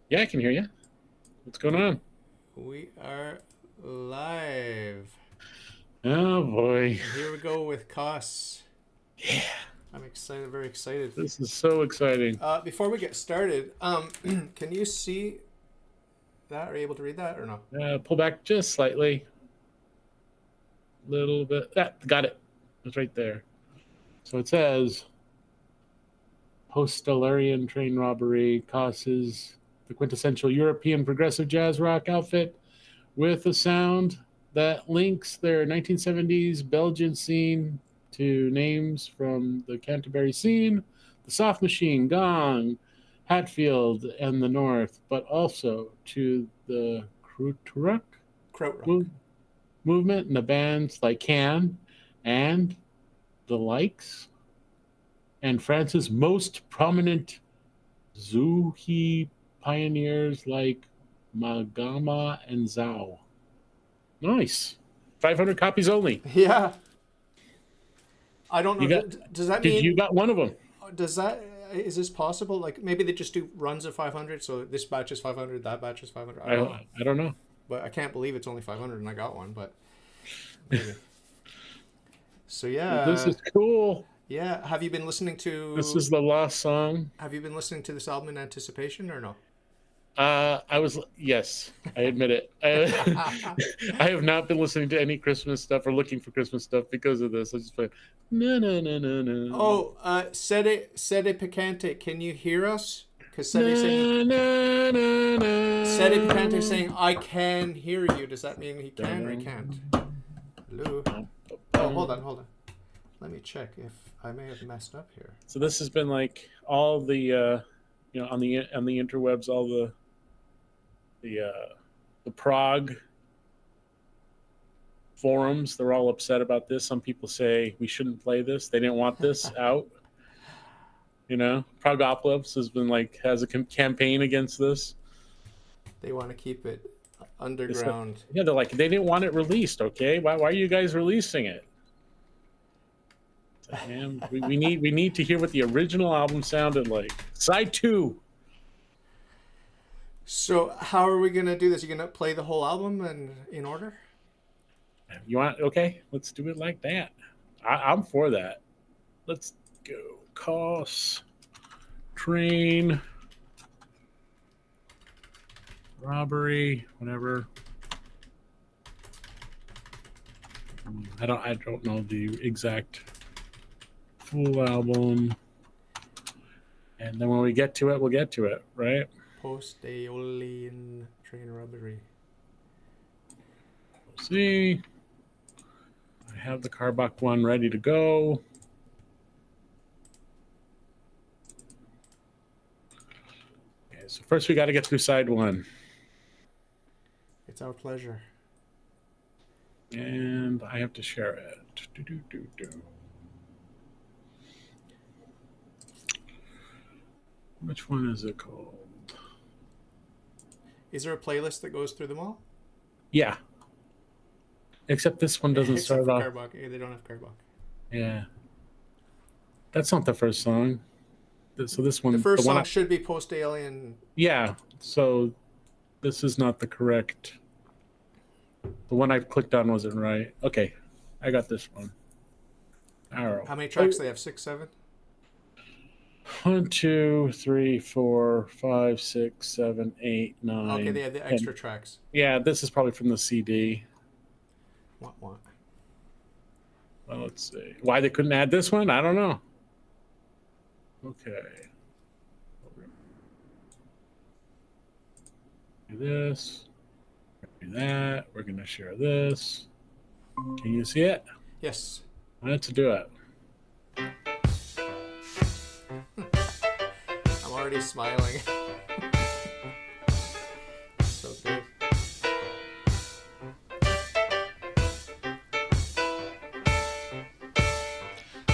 Yeah, I can hear you. What's going on? We are live. Oh boy. And here we go with costs. Yeah. I'm excited, very excited. This is so exciting. Before we get started, can you see that? Are you able to read that or not? Pull back just slightly. Little bit. Got it. It's right there. So it says Postaeolian train robbery causes the quintessential European progressive jazz rock outfit with a sound that links their 1970s Belgian scene to names from the Canterbury Scene, the Soft Machine, Gong, Hatfield, and the North, but also to the Krautrock movement and the bands like Can and the likes, and France's most prominent Zouhi pioneers like Magama and Zhao. Nice. 500 copies only. Yeah. I don't know. Does that mean you got one of them? Is this possible? Like maybe they just do runs of 500. So this batch is 500, that batch is 500. I don't know. But I can't believe it's only 500 and I got one. But maybe. So yeah. This is cool. Yeah. Have you been listening to? This is the lost song. Have you been listening to this album in anticipation or no? Yes, I admit it. I have not been listening to any Christmas stuff or looking for Christmas stuff because of this. I just played no. Oh, Sede Picante, can you hear us? Because Sede Picante saying, I can hear you. Does that mean he can or he can't? Hello? Oh, hold on. Let me check if I may have messed up here. So this has been like all the, on the interwebs, all the Prague forums, they're all upset about this. Some people say we shouldn't play this. They didn't want this out. Pragopolis has a campaign against this. They want to keep it underground. They're like, they didn't want it released. Okay, why are you guys releasing it? Man, we need to hear what the original album sounded like. Side 2. So how are we gonna do this? You gonna play the whole album and in order? You want? Okay, let's do it like that. I'm for that. Let's go. Costs, train, robbery, whatever. I don't know the exact full album. And then when we get to it, we'll get to it, right? Postaeolian train robbery. See, I have the Karbok one ready to go. Okay, so first we got to get through side 1. It's our pleasure. And I have to share it. Which one is it called? Is there a playlist that goes through them all? Yeah. Except this one doesn't start off. Karbok. They don't have Karbok. Yeah. That's not the first song. So this one. The first song should be Postaeolian. Yeah. So this is not the correct. The one I clicked on wasn't right. Okay. I got this one. Arrow. How many tracks do they have? 6, 7? 1, 2, 3, 4, 5, 6, 7, 8, 9. Okay, they have the extra tracks. Yeah, this is probably from the CD. What? Well, let's see. Why they couldn't add this one? I don't know. Okay. Do this. Do that. We're going to share this. Can you see it? Yes. Let's do it. I'm already smiling. So good.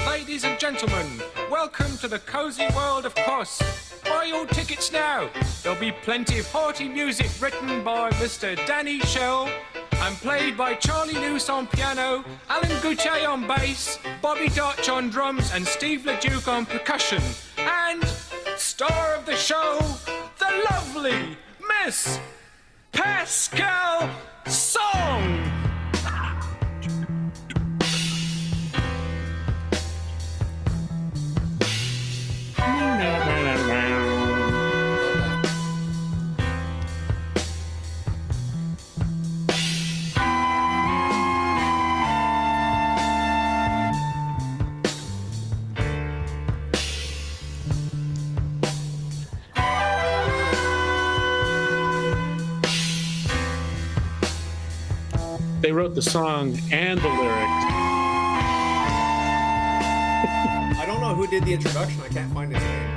Ladies and gentlemen, welcome to the cozy world of Kos. Buy your tickets now. There'll be plenty of hearty music written by Mr. Danny Schell and played by Charlie Loos on piano, Alain Goutier on bass, Bobby Dartsch on drums and Steve Leduc on percussion. And star of the show, the lovely Yes! Pascale Son! They wrote the song and the lyrics. I don't know who did the introduction. I can't find his name.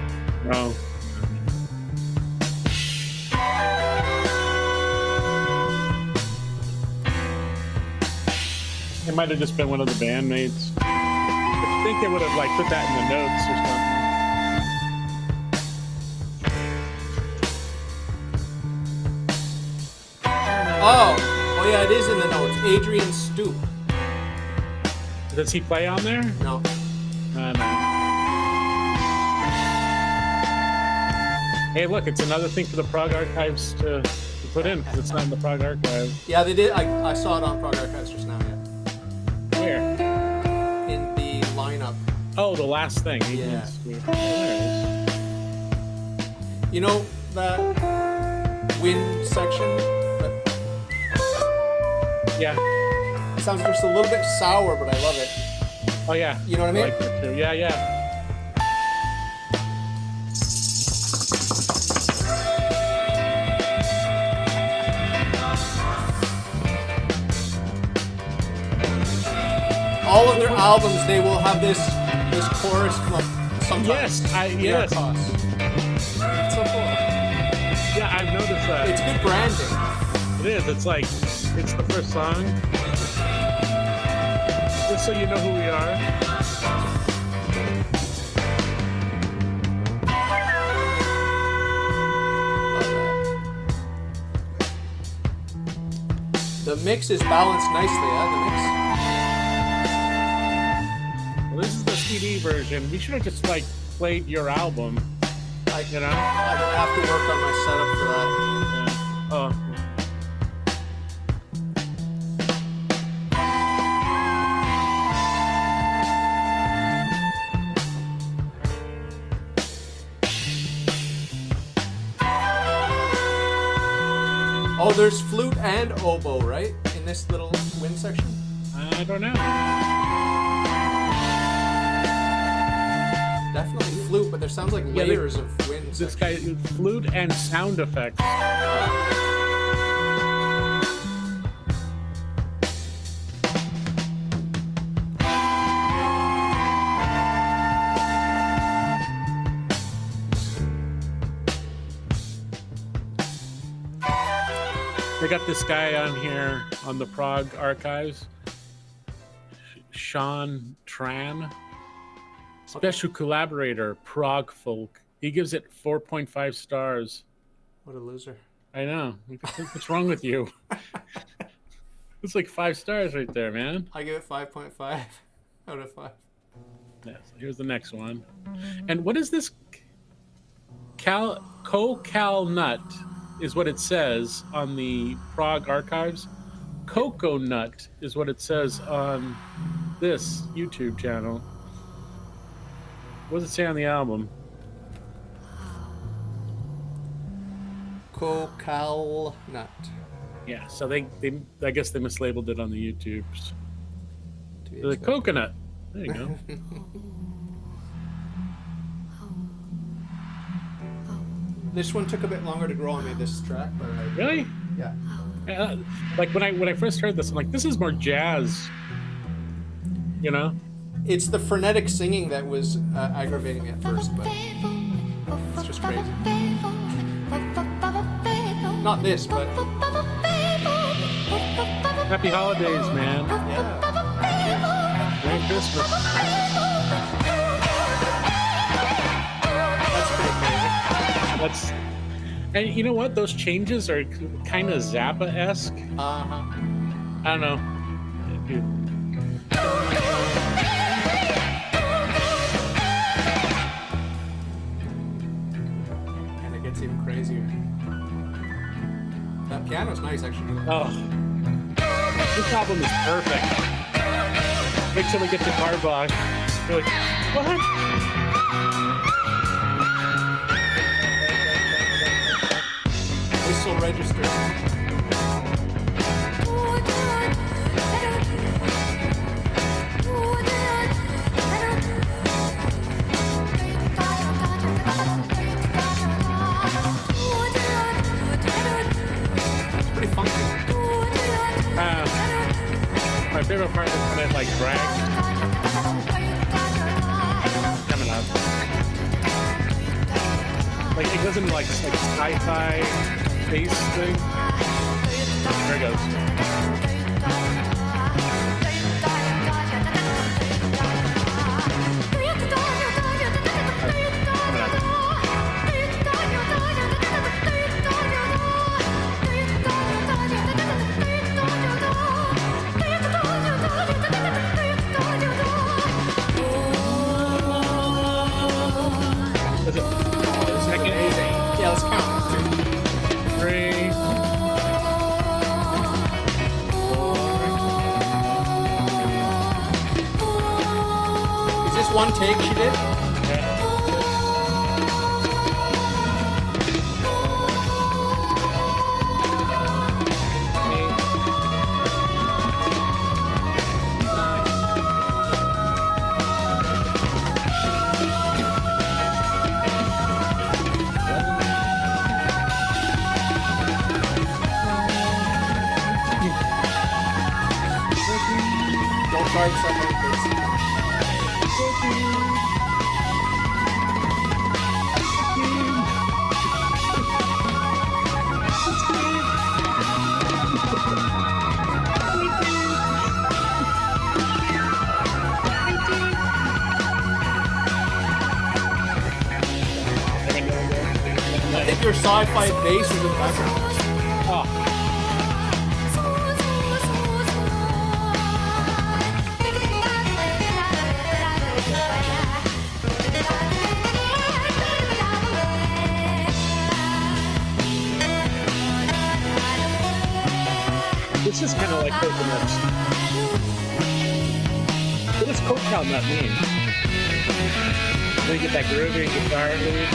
Oh. It might have just been one of the bandmates. I think they would have like put that in the notes or something. Oh yeah, it is in the notes. Adrian Stoop. Does he play on there? No. No. Hey, look, it's another thing for the Prague Archives to put in because it's not in the Prague Archive. Yeah, they did. I saw it on Prague Archives just now. Yeah. Where? In the lineup. Oh, the last thing. Yeah. Oh, there it is. You know that wind section? Yeah. It sounds just a little bit sour, but I love it. Oh yeah. You know what I mean? like that too. Yeah, yeah. All of their albums, they will have this chorus come up sometimes. Yes. It's so cool. Yeah, I've noticed that. It's good branding. It is. It's like it's the first song. Just so you know who we are. The mix is balanced nicely, the mix. Well, this is the CD version. We should have just like played your album. You know? I would have to work on my setup for that. Yeah. Oh. Oh, there's flute and oboe, right? In this little wind section? I don't know. Definitely flute, but there sounds like layers of wind This section. guy, flute and sound effects. They got this guy on here on the Prague Archives, Sean Tran, special collaborator, Prague Folk. He gives it 4.5 stars. What a loser. I know. What's wrong with you? It's like 5 stars right there, man. I give it 5.5 out of 5. Yes, here's the next one. And what is this? Cocalnut is what it says on the Prague Archives. Cocalnut is what it says on this YouTube channel. What does it say on the album? Cocalnut. Yeah, so they I guess they mislabeled it on the YouTubes. The expected. coconut. There you go. This one took a bit longer to grow on me, this track, but Really? yeah. Like when I first heard this, I'm like, this is more jazz. You know? It's the frenetic singing that was aggravating me at first, but it's just crazy. Not this, but Happy holidays, man. yeah. Merry Christmas. That's pretty crazy. That's, and you know what? Those changes are kind of Zappa-esque. Uh-huh. I don't know. And it gets even crazier. Piano's nice, actually. Oh, this album is perfect. Wait till we get to Karbok. You're like, what? Whistle register. Pretty funky. My favorite part is when it like drags. Coming up. Like it goes into like sci-fi bass thing. There it goes. Yeah, let's count. 2, 3, 4. Is this one take she did? Don't charge someone, please. I think your sci-fi bass is in the background. Oh. This is kind of like Cocalnut. What does Cocalnut mean? Do you get that groovy guitar lead?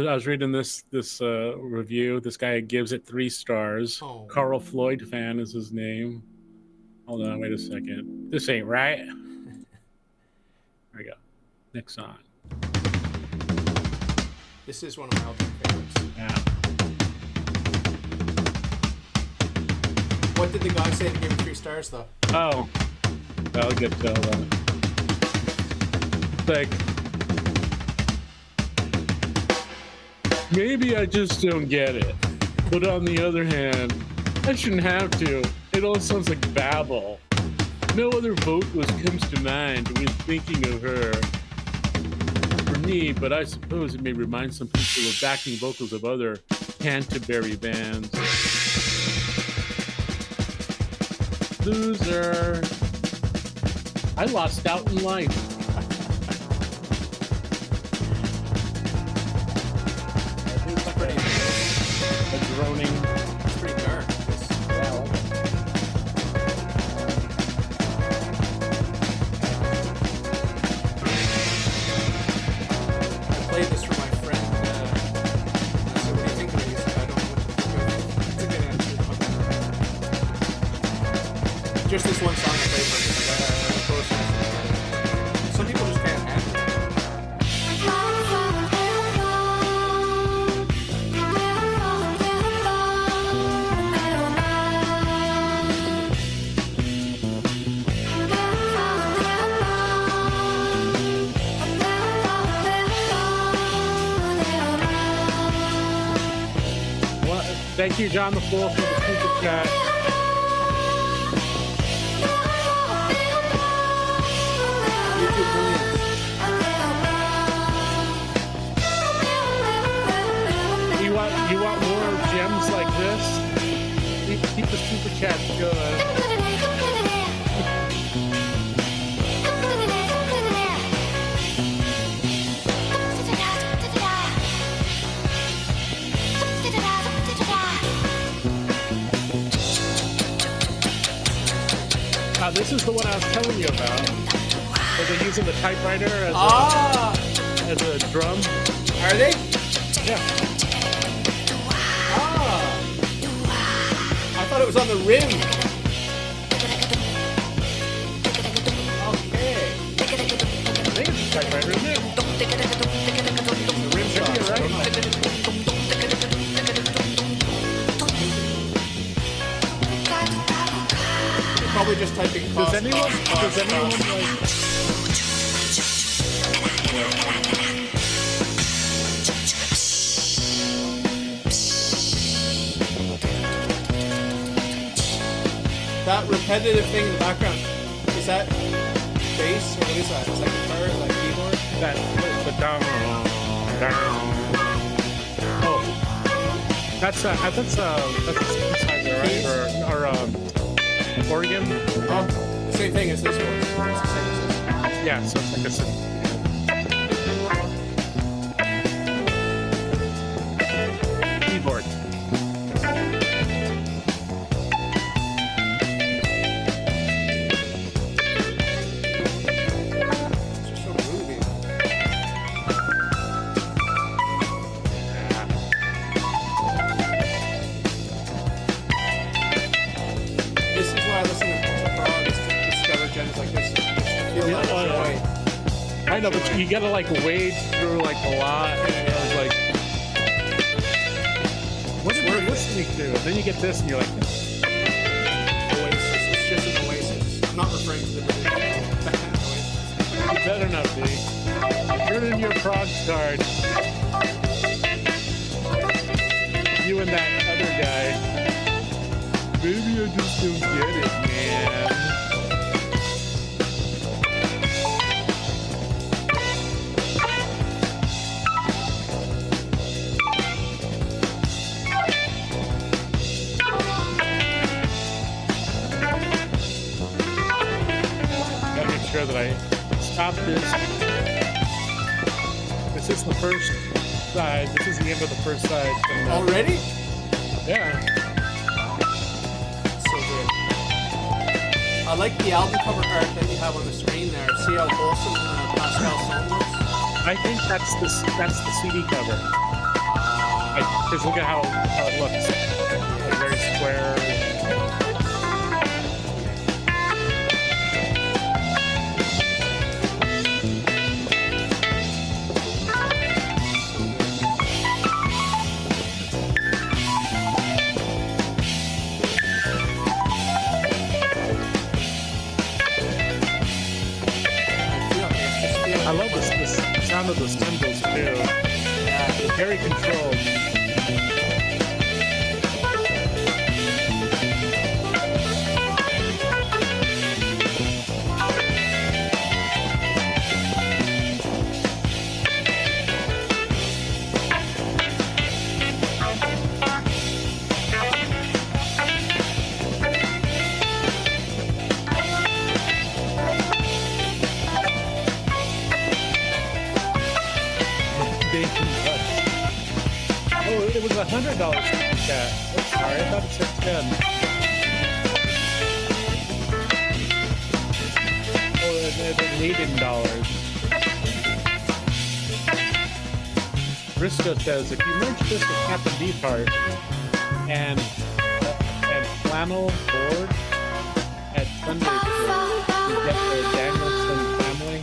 I was reading this review. This guy gives it 3 stars. Oh. Carl Floyd fan is his name. Hold on, wait a second. This ain't right. There we go. Next song. This is one of my all-time favorites. Yeah. What did the guy say to give it 3 stars, though? Oh, I'll get to that. Like, maybe I just don't get it. But on the other hand, I shouldn't have to. It all sounds like babble. No other vocalist comes to mind when thinking of her. For me, but I suppose it may remind some people of backing vocals of other Canterbury bands. Loser. I lost out in life. It's pretty, A droning. it's pretty dark. I played this for my friend. I said, what do you think of it? He said, I don't know what to think of it. It's a good answer. Just this one song I played for me. Some people just can't handle it. Well, thank you, John the Fool, for the super chat. YouTube millions. You want more gems like this? Keep the super chat going. This is the one I was telling you about. Where they're using the typewriter as a drum. Are they? Yeah. I thought it was on the rim. Okay. I think it's a typewriter, isn't it? The rim shot. You're right. You're probably just typing cost. Does anyone like... That repetitive thing in the background, is that bass or what is that? Is that guitar? Is that keyboard? the down. Oh, that's a synthesizer, right? Or organ. Oh, the same thing as this one. It's the same as this. Yeah, so it's like a synth. Keyboard. It's just so groovy. This is why I listen to Prog, is to discover gems like this. Just to feel that joy. I know, but you gotta like wade through like a lot. And I was like, what are we listening to? Then you get this, and you're like, Oasis. It's just an oasis. I'm not referring to the band Oasis. you better not be. Turn in your prog card. You and that other guy. Maybe I just don't get it, man. Gotta make sure that I stop this. This is the first side. This is the end of the first side. Already? Yeah. So good. I like the album cover art that you have on the screen there. See how wholesome Pascale Son looks? I think that's the CD cover. Because look at how it looks. Like very square. I love this sound of the cymbals too. Yeah, very controlled. It was $100 for cat. Oh, sorry, I thought it said 10. Oh, they're Canadian dollars. Briscoe says if you merge this with Captain Beefheart and flannel board at Sunday school, you get the Danielson family.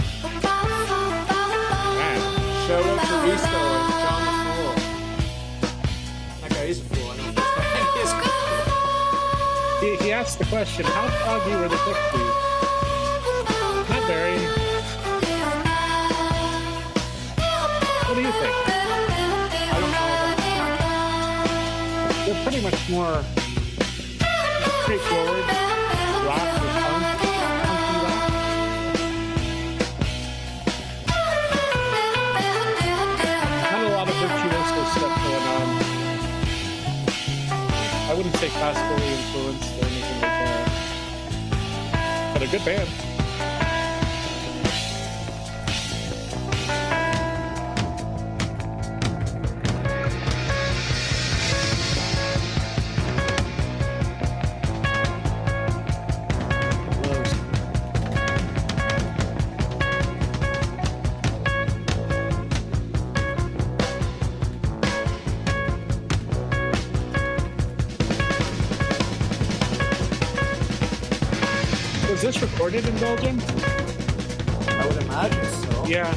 Wow. Shout out to Risto and John the Fool. He's a fool. I know this guy is. He asked the question, how foggy were the Pixies? Not very. What do you think? I don't know. They're pretty much more straightforward. Rock or punk. Punky rock. Not a lot of virtuoso stuff going on. I wouldn't say classically influenced or anything like that. But a good band. Was this recorded in Belgium? I would imagine so. Yeah.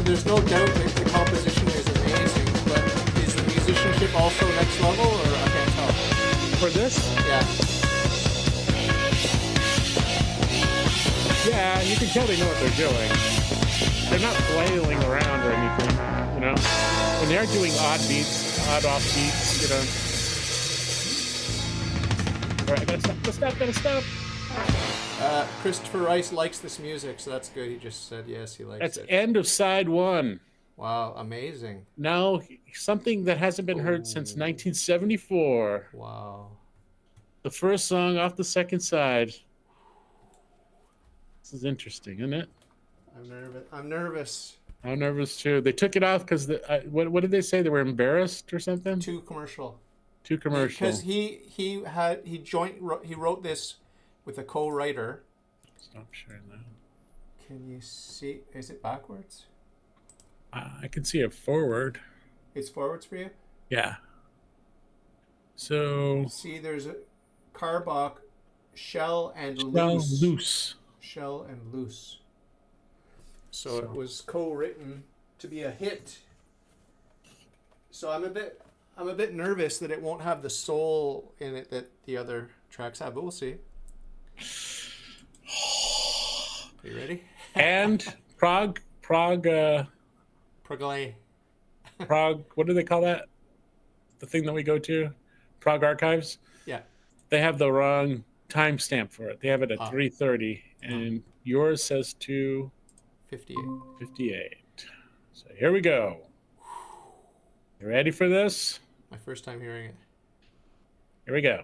There's no doubt that the composition is amazing, but is the musicianship also next level, or I can't tell? For this? Yeah. Yeah, you can tell they know what they're doing. They're not flailing around or anything, you know? When they are doing odd beats, odd off beats, you know? Alright, gotta stop. Christopher Rice likes this music, so that's good. He just said yes, he likes That's it. end of side one. Wow, amazing. Now, something that hasn't been heard since 1974. Wow. The first song off the second side. This is interesting, isn't it? I'm nervous. I'm nervous too. They took it off because what did they say? They were embarrassed or something? Too commercial. Too commercial. Because he wrote this with a co-writer. Stop sharing that. Can you see? Is it backwards? I can see it forward. It's forwards for you? Yeah. So. See, there's a Karbok, Schell, and Loos. Loose. Schell and Loos. So it was co-written to be a hit. So I'm a bit nervous that it won't have the soul in it that the other tracks have, but we'll see. Are you ready? And Prague. Prague. What do they call that? The thing that we go to? Prague Archives? Yeah. They have the wrong timestamp for it. They have it at 3:30, and yours says 2:58. So here we go. You ready for this? My first time hearing it. Here we go.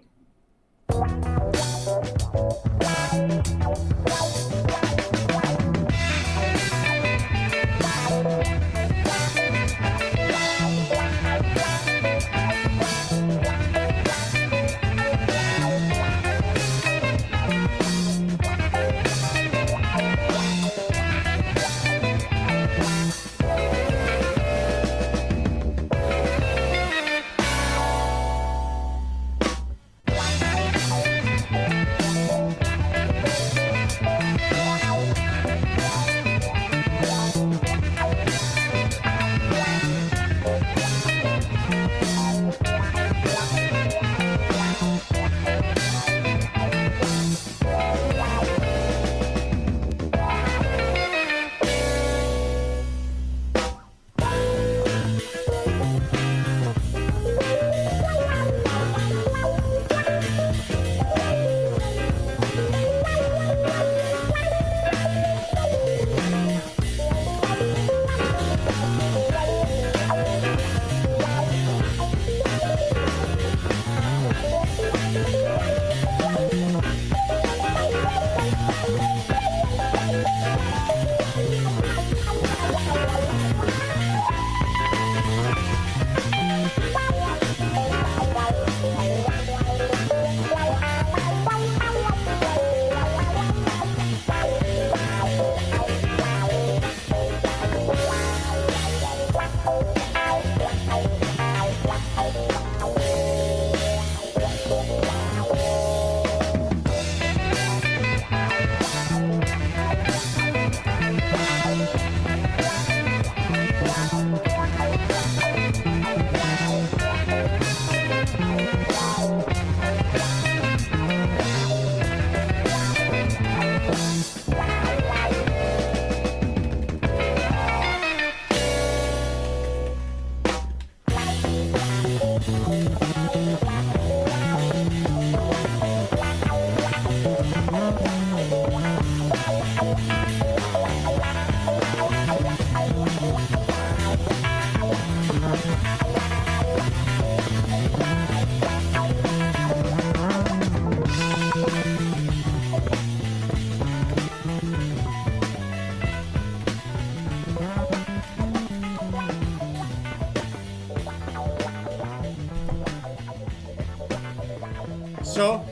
So,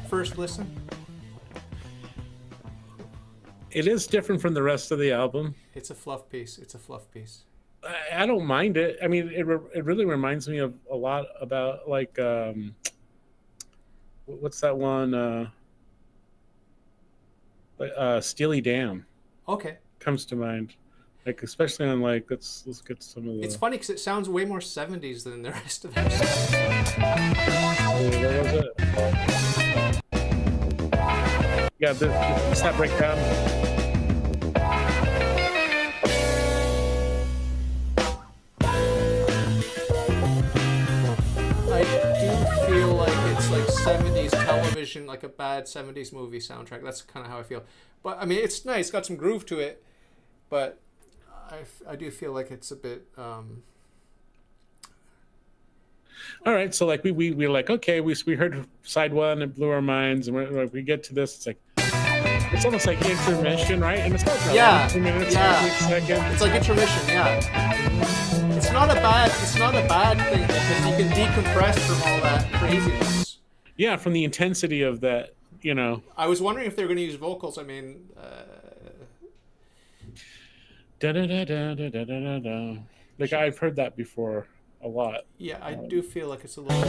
first listen. It is different from the rest of the album. It's a fluff piece. It's a fluff piece. I don't mind it. I mean, it really reminds me of a lot about like what's that one? Steely Dan Okay. comes to mind, like especially on like let's get some of the. It's funny because it sounds way more 70s than the rest of their stuff. What was it? Yeah, this that breakdown. I do feel like it's like 70s television, like a bad 70s movie soundtrack. That's kind of how I feel. But I mean, it's nice, got some groove to it, but I do feel like it's a bit. All right, so like we're like, okay, we heard side one, it blew our minds, and we get to this, it's like it's almost like intermission, right? And it's not Yeah, 2 minutes, yeah. 8 seconds. It's like intermission, yeah. It's not a bad thing because you can decompress from all that craziness. Yeah, from the intensity of that, you know. I was wondering if they were going to use vocals. I mean, Da da da da da da da da. Like I've heard that before a lot. yeah, I do feel like it's a little.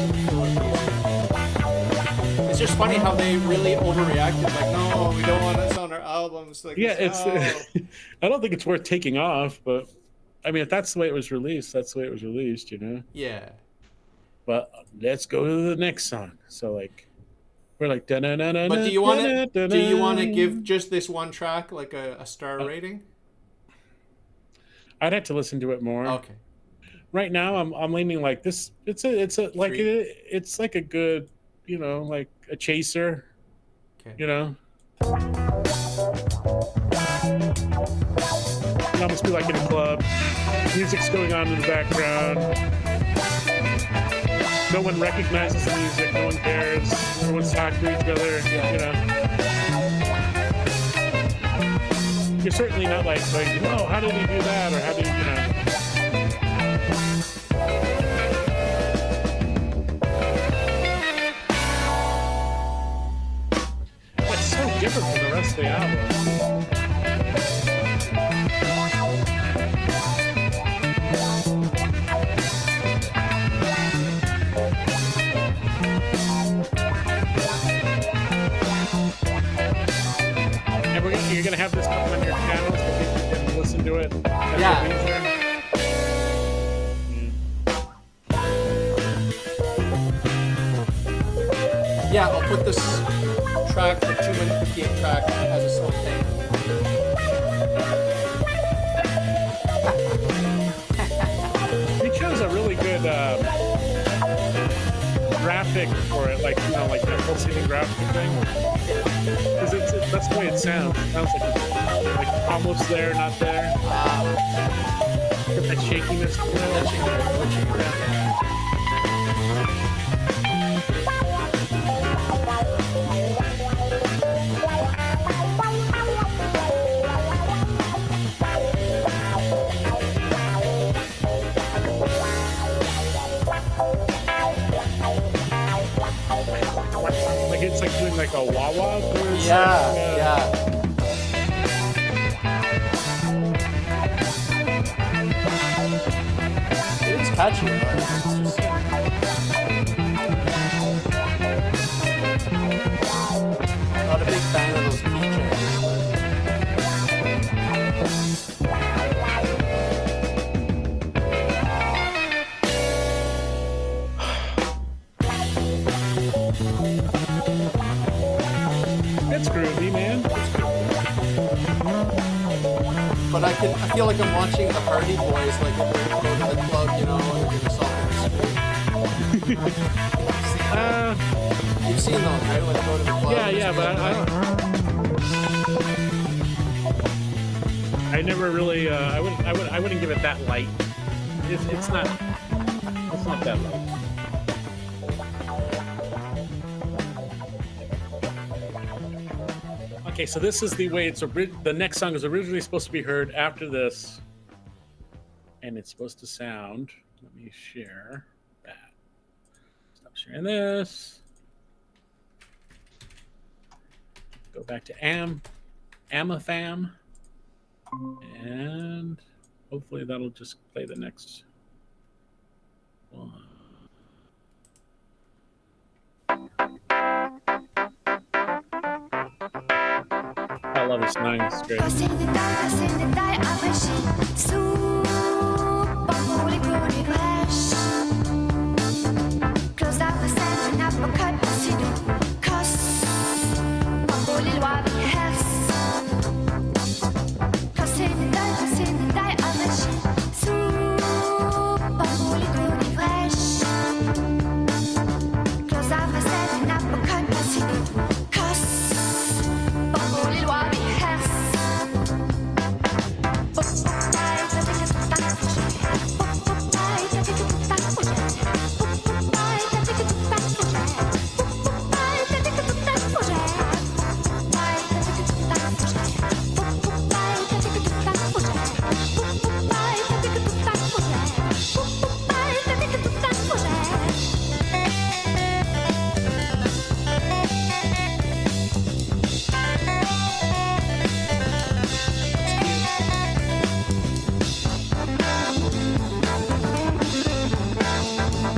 It's just funny how they really overreacted. Like, no, we don't want this on our albums. Like, Yeah, it's. I don't think it's worth taking off, but I mean, if that's the way it was released, that's the way it was released, you know. Yeah. But let's go to the next song. So like, we're like, da da da da. But do you want to give just this one track like a star rating? I'd have to listen to it more. Okay. Right now, I'm leaning like this. It's a like it's like a good, you know, like a chaser. Okay. You know. It almost be like in a club. Music's going on in the background. No one recognizes the music. No one cares. Everyone's talking to each other. Yeah. You know. You're certainly not like, oh, how did he do that? Or how did you know? It's so different from the rest of the album. And you're gonna have this up on your channel so people can listen to it. Yeah. Yeah, I'll put this track, the 2 minute 58 track, as a song thing. He chose a really good graphic for it, like, you know, like that pulsating graphic thing. Because that's the way it sounds. It sounds like almost there, not there. Get that shakiness to it. Like it's like doing like a wah-wah. Yeah. It is catchy. Not a big fan of those key changes. It's groovy, man. But I feel like I'm watching the Hardy Boys, like if they're going to the club, you know, and they're gonna salt in the street. You've seen those, right? When I go to the club. Yeah, but I never really. I wouldn't give it that light. It's not that light. Okay, so this is the way it's the next song is originally supposed to be heard after this, and it's supposed to sound. Let me share that. Stop sharing this. Go back to Amafam, and hopefully that'll just play the next one. I love this line, it's great.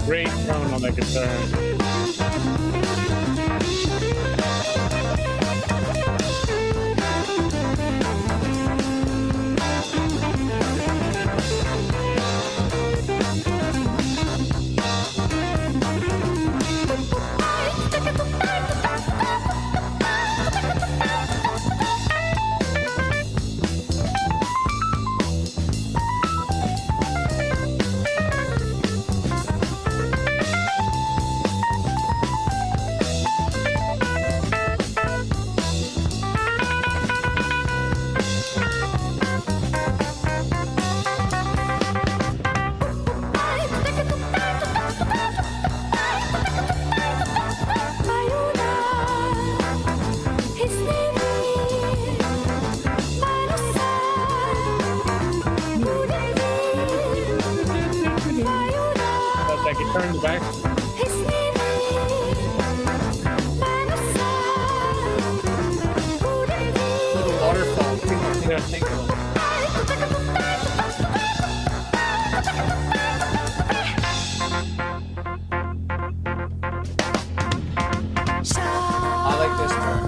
Great tone on the guitar. Turn back. Little waterfall. Think of it. I like this part.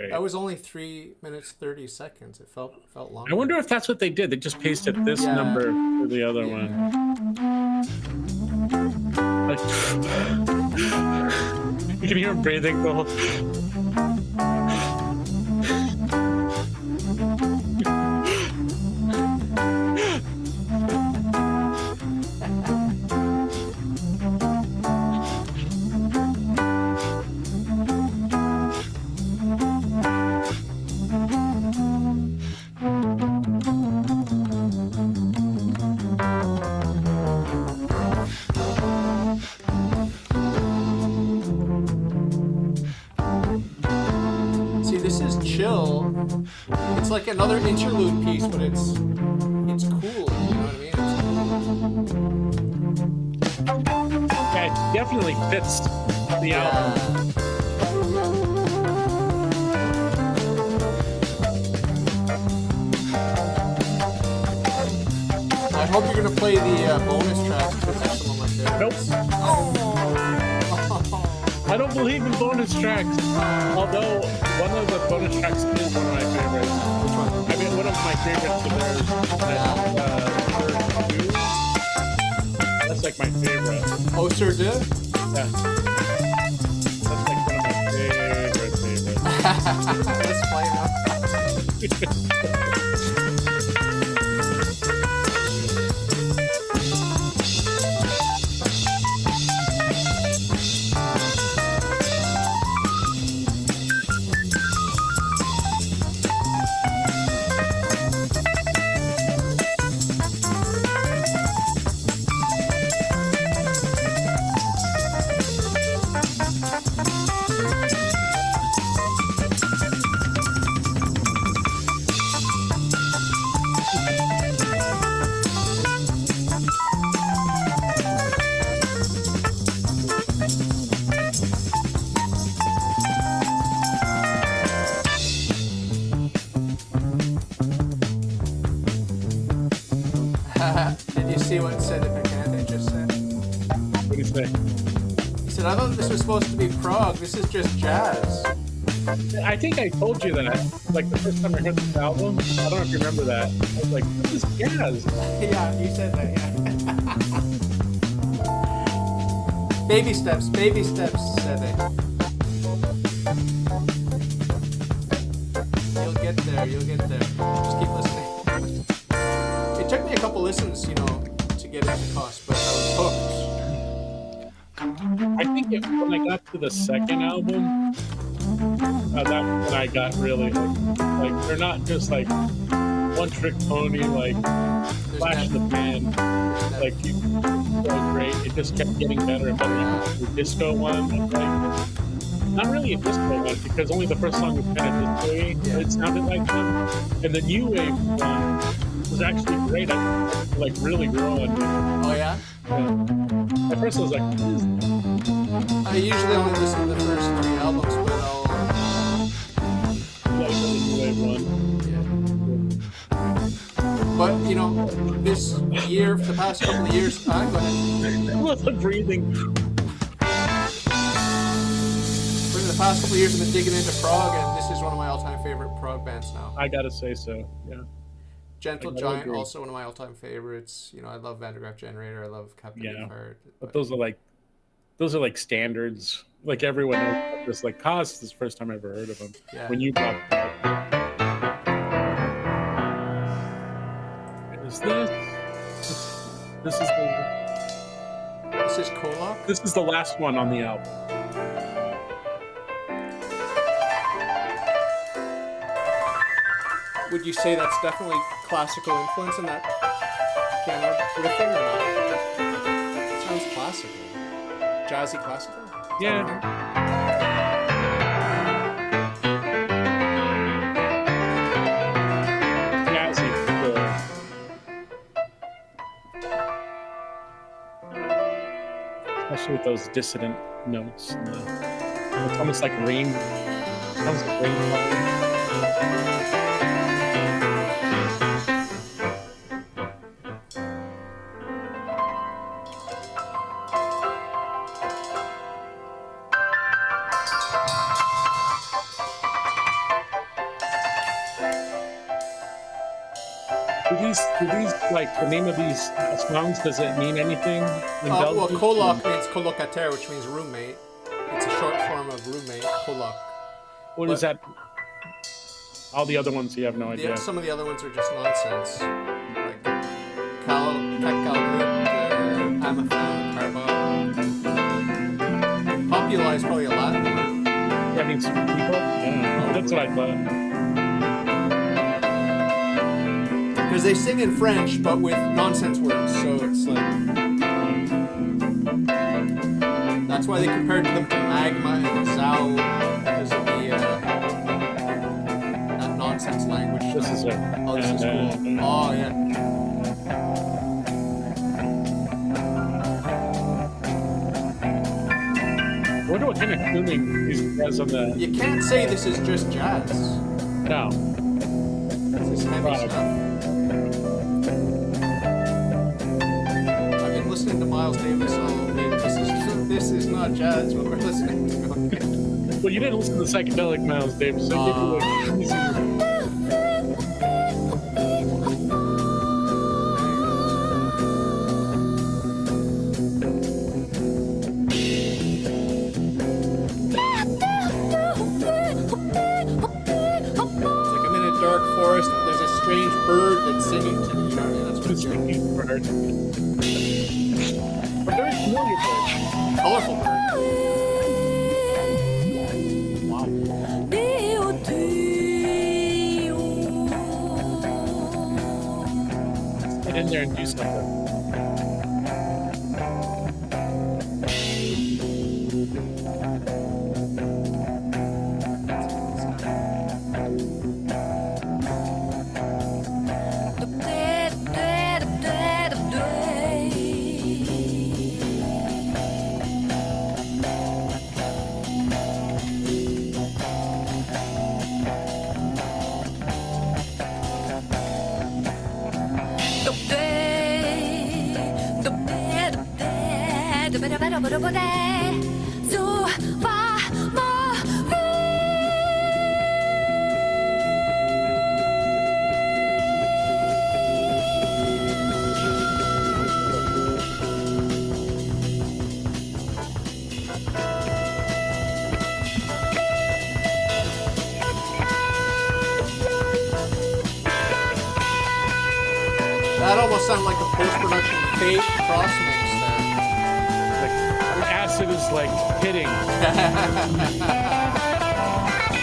That was only 3 minutes 30 seconds. It felt longer. I wonder if that's what they did. They just pasted this number to the other one. You can hear him breathing the whole. another interlude piece, but it's cool. You know what I mean? Yeah, it definitely fits the album. I hope you're gonna play the bonus tracks because they're some of my favorites. Nope. Oh. I don't believe in bonus tracks. Although one of the bonus tracks is one of my favorites. Which one? I mean, one of my favorites of theirs. That's like my favorite. Oh, sir, do? Yeah. That's like one of my favorites. Let's play it now. Did you see what Pernet just said? What do you say? He said, I thought this was supposed to be prog. This is just jazz. I think I told you that. Like the first time I heard this album, I don't know if you remember that. I was like, this is jazz. Yeah, you said that, yeah. Baby steps, said they. You'll get there. Just keep listening. It took me a couple listens, to get into cost, but I was hooked. I think when I got to the second album, that's when I got really like they're not just like one trick pony, like flash in the pan, like so great. It just kept getting better and better. The disco one, like not really a disco one because only the first song was kind of disco-y, but it sounded like them. And the new wave one was actually great. I like really growing. Oh yeah? At first I was like, what is this? I usually only listen to the first 3 albums, but I'll like the new wave one. But this year, the past couple of years, go ahead. I wasn't breathing. For the past couple of years, I've been digging into prog, and this is one of my all-time favorite prog bands now. I gotta say so, yeah. Gentle Giant, also one of my all-time favorites. I love Vandergraaf Generator. I love Captain Beefheart. But those are like standards. Like everyone knows this. Like Cos is the first time I ever heard of them. Yeah. When you brought that. Is this? This is Coloc? This is the last one on the album. Would you say that's definitely classical influence in that piano riffing or not? It sounds classical. Jazzy classical? Yeah. Jazzy. Especially with those dissonant notes. It's almost like rain. It sounds like rain falling. Do these like the name of these songs? Does it mean anything? Well, Coloc means colocataire, which means roommate. It's a short form of roommate. Coloc. What is that? All the other ones, you have no idea. Some of the other ones are just nonsense, like Cocalnut, Amafam, Karbok. Populi is probably a Latin word. That means people. I don't know. That's what I thought. Because they sing in French, but with nonsense words, so it's like... That's why they compared them to magma and Zao, because of the that nonsense language. This is it. Oh, this is cool. Oh, yeah. I wonder what kind of tuning he has on the. You can't say this is just jazz. No. This is heavy stuff. I've been listening to Miles Davis all day. This is not jazz what we're listening to. Well, you didn't listen to psychedelic Miles Davis. So give you like easy. Forest, there's a strange bird that's singing to me. That's what it's Bird. A very familiar bird. colorful bird. Wow. Get in there and do something. That almost sounded like a post-production fake cross mix there. Like the acid is like hitting.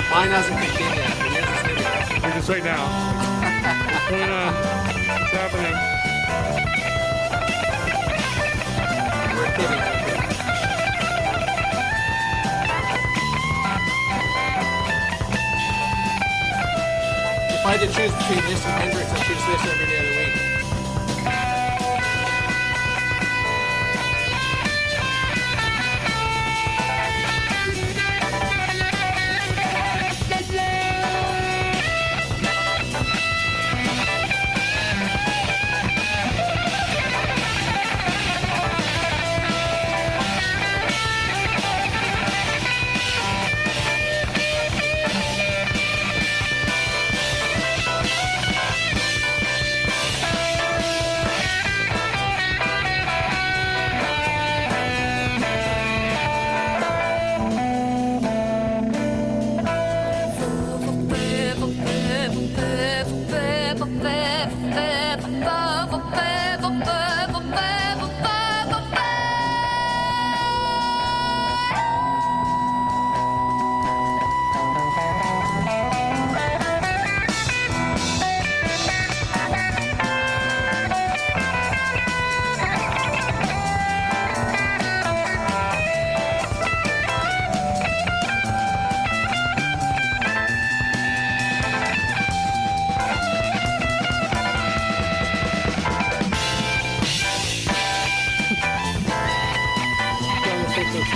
Mine hasn't kicked in yet, but yours is hitting. You're just right now. What's going on? What's happening? We're kidding. If I had to choose between this and Hendrix, I'd choose this every day of the week.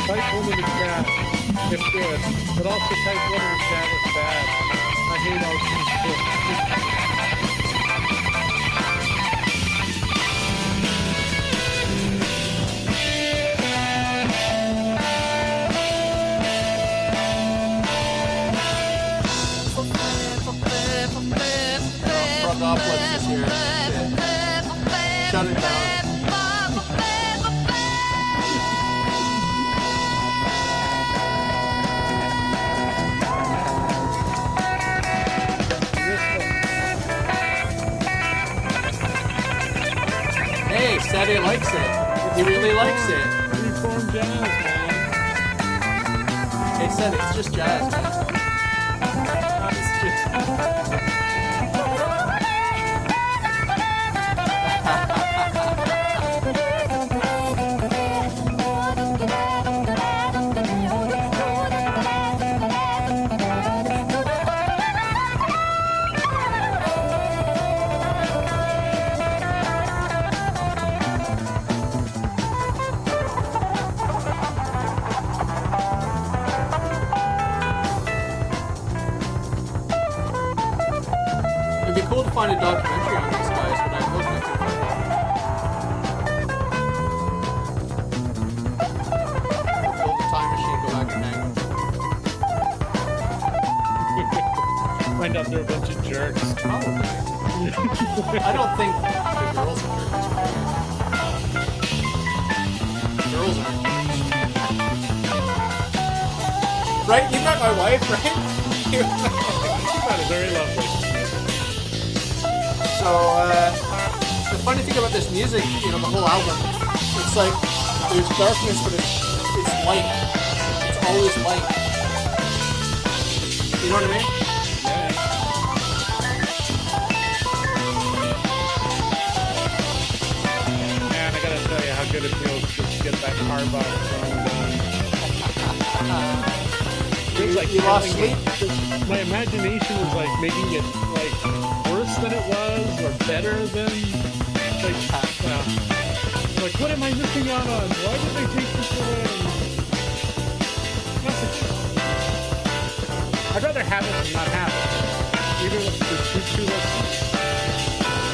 Type 1 in the chat if good, but also type 1 in the chat if bad. I hate all Frogoplex is here. Shut it down. Hey, said he likes it. He really likes it. Freeform jazz, man. Hey, said it's just jazz, man. It's just. find a documentary on these guys, but I wasn't able to find one. Build a time machine, go back and hang. Find out they're a bunch of jerks. Probably. I don't think the girls are jerks. Girls are jerks. Right? You met my wife, right? That is very lovely. So, the funny thing about this music, you know, the whole album, it's like there's darkness, but it's light. It's always light. You know what I mean? Man, I gotta tell you how good it feels to get that Karbok song done. Feels like you lost sleep? My imagination is like making it like worse than it was or better than like what am I missing out on? Why did they take this away? I'd rather have it than not have it. Even with the two listens.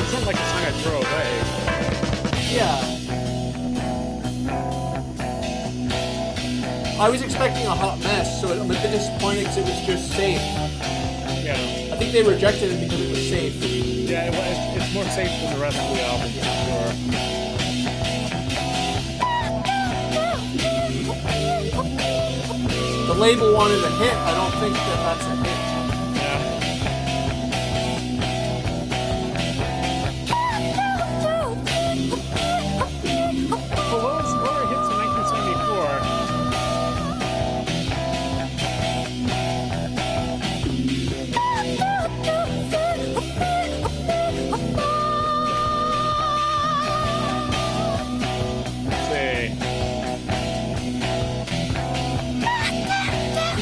It's not like a song I'd throw away. Yeah. I was expecting a hot mess, so I'm a bit disappointed because it was just safe. Yeah. I think they rejected it because it was safe. Yeah, it's more safe than the rest of the album, for sure. The label wanted a hit. I don't think that's a hit. Yeah. Well, what were hits in 1974?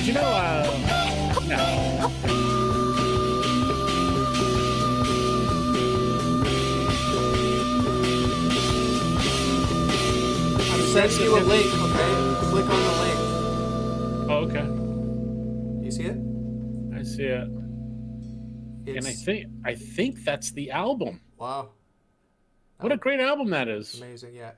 You know, no. I'm sending you a link, okay? Click on the link. Oh, okay. Do you see it? I see it. And I think that's the album. Wow. What a great album that is. Amazing, yeah.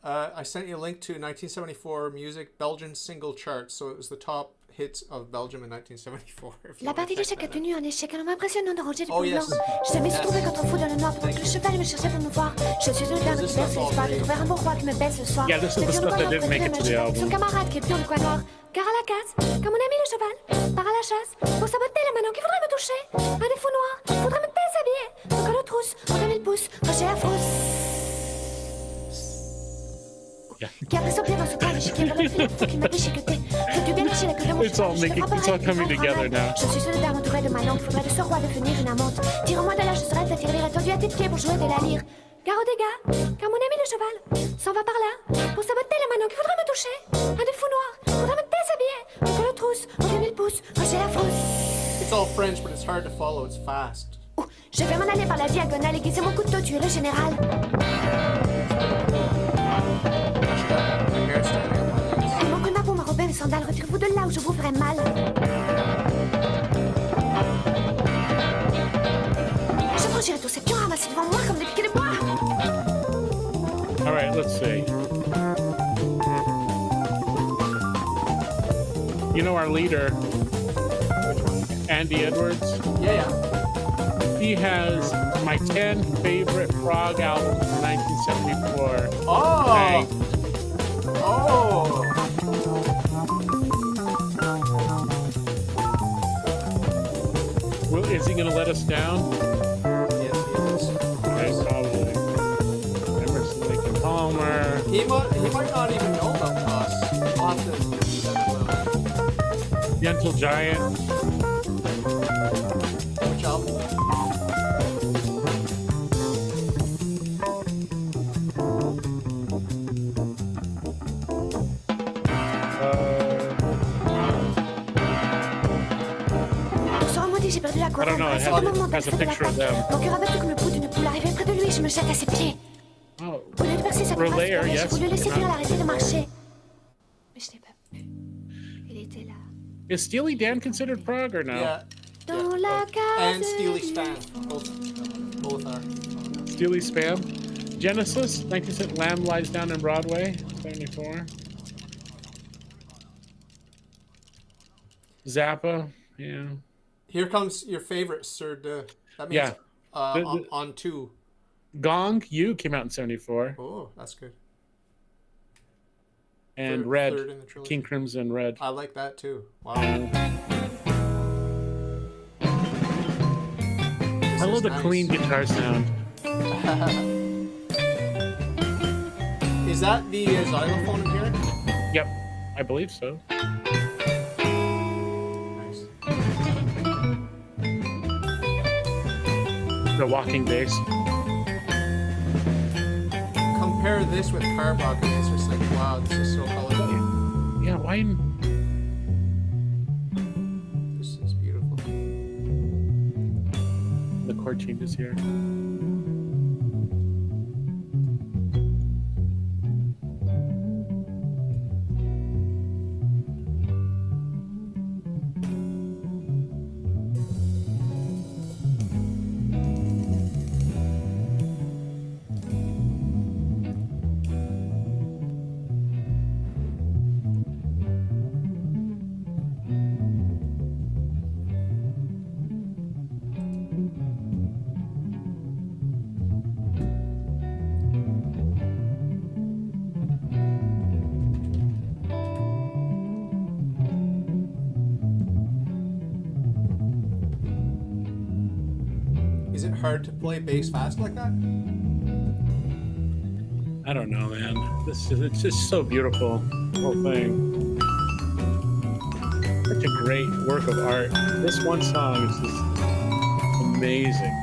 I sent you a link to 1974 music Belgian single charts, so it was the top hits of Belgium in 1974. La partie d'échecs a tenu un échec un homme impressionnant de ranger du Oh, plus yes. blanc. Je savais se trouver quand on fout dans le noir pendant que le cheval me cherchait pour me voir. Je suis une dame qui berce l'espoir de trouver un bon roi qui me baisse ce soir. Yeah, this is the stuff that didn't make it to the album. Son camarade qui est pion du coin noir. Car à la casse, comme mon ami le cheval, part à la chasse pour saboter la manon qui voudrait me toucher. Un défaut noir, voudrait me déshabiller. Mon col aux trousses, en 2000 pouces, rocher la frousse. Qui a pris son pied dans ce train d'échiquier vers le fil, faut qu'il m'a déchiqueté. Veux-tu bien lâcher la queue de mon It's all cheval, making, it's all coming together now. Je suis une dame entourée de ma langue, faudrait de ce roi devenir une amante. Tire-moi de là, je serais de la tirelire attendue à tes pieds pour jouer de la lyre. Gare aux dégâts, car mon ami le cheval s'en va par là pour saboter la manon qui voudrait me toucher. Un défaut noir, voudrait me déshabiller. Mon col aux trousses, en 2000 pouces, rocher la frousse. It's all French, but it's hard to follow. It's fast. Oh, je vais m'en aller par la diagonale, aiguiser mon couteau, tuer le général. Il manque une main pour m'enrober mes sandales, retirez-vous de là où je vous ferai mal. Je franchirai tous ces pions ramassés devant moi comme des piquets de bois. All right, let's see. You know our leader, Andy Edwards? Yeah. He has my 10 favorite prog albums from 1974. Oh! Ranked. Oh! Well, is he going to let us down? Yes, he is. Okay, probably. Emerson, Lake and Palmer. He might not even know about us. We'll have to Gentle Giant. Which album? J'ai perdu la I don't know, it has a picture of them. Mon cœur abattu comme le pouls d'une poule arrivé près de lui, je me jette à ses pieds. Oh, Au lieu de percer sa Relayer, carapace, j'ai yes. voulu laisser finir l'arrêter de marcher. Mais je n'ai pas pu. Il était là. Is Steely Dan considered prog or no? Yeah. Dans la case And Steely du Span. fond. Both are. Steely Spam. Genesis, 19th Lamb Lies Down in Broadway, 74. Zappa, yeah. Here comes your favorite, Sir De. That means Yeah. on 2. Gong, You came out in 74. Oh, that's good. And Third Red, in the trilogy. King Crimson Red. I like that too. Wow. I love the clean guitar sound. Is that the xylophone in here? Yep, I believe so. Nice. The walking bass. Compare this with Karbok, and it's just like, wow, this is so colorful. Yeah, why? This is beautiful. The chord changes here. Is it hard to play bass fast like that? I don't know, man. It's just so beautiful, the whole thing. Such a great work of art. This one song is just amazing.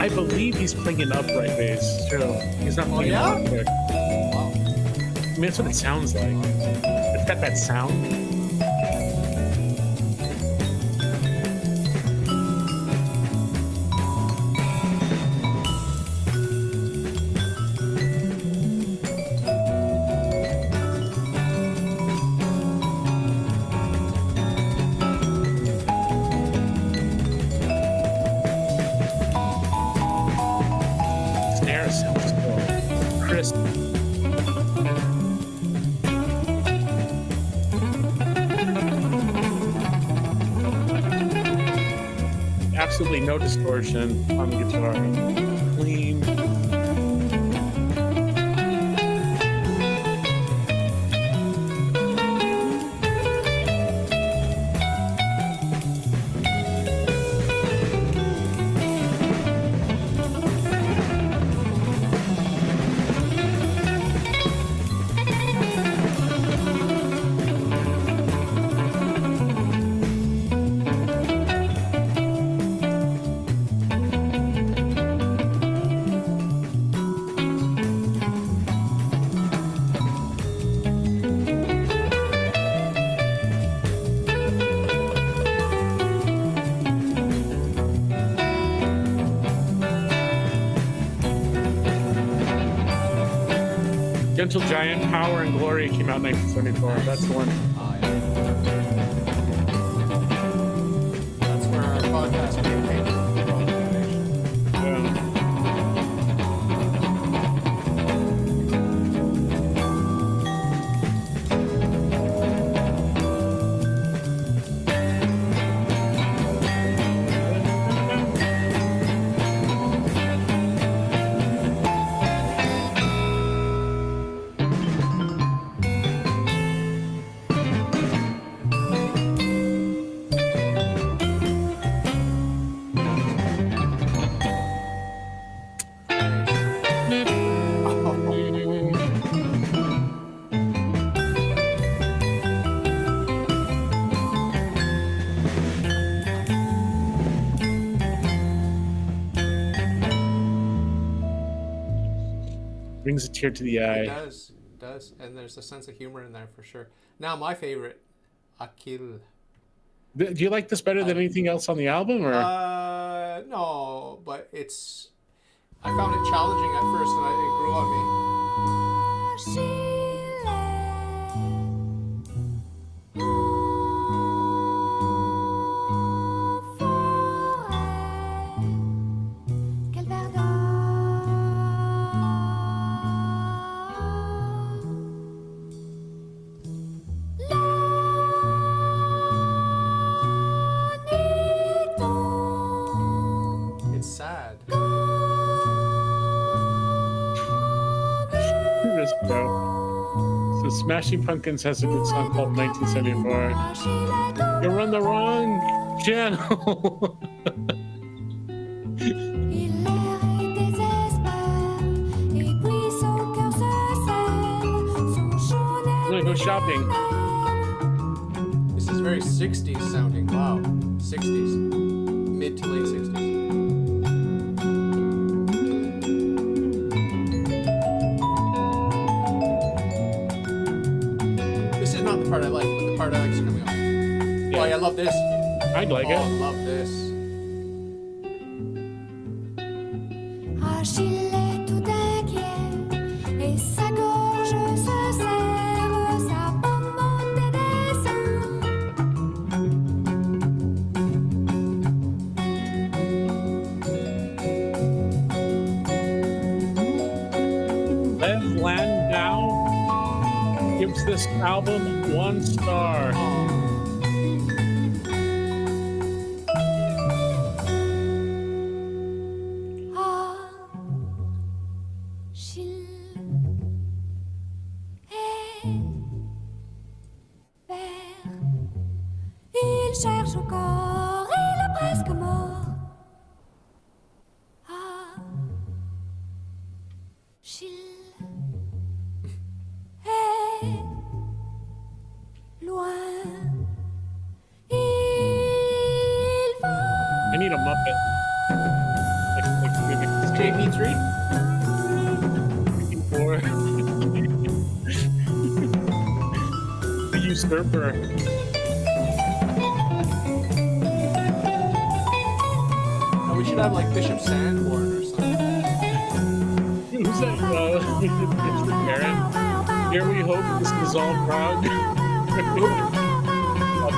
I believe he's playing an upright bass too. He's not playing yeah? an upright. Wow. I mean, that's what it sounds like. It's got that sound. Snare sounds so crisp. Absolutely no distortion on the guitar. Clean. Gentle Giant, Power and Glory came out in 1974. That's the one. Oh, yeah. That's where our podcast came from. Yeah. Brings a tear to the eye. It does. And there's a sense of humor in there for sure. Now, my favorite, Achille. Do you like this better than anything else on the album, or? No, but it's I found it challenging at first, and it grew on me. It's sad. So Smashing Pumpkins has a good song called 1974. You're on the wrong channel. I'm gonna go shopping. This is very 60s sounding. Wow. 60s. Mid to late 60s. This is not the part I like, but the part I like is coming up. Yeah. Oh, I love this. I'd like I it. love this. Achille est tout inquiet et sa gorge se serre, sa pomme monte et descend. Lev Landau gives this album 1 star. Achille est vert, il cherche encore, il est presque mort. Achille est loin, il va. I need a Muppet. Like JP3? or the usurper. Oh, we should have like Bishop Sanborn or something. Who's that? It's the Baron. Here we hope this is all Prague.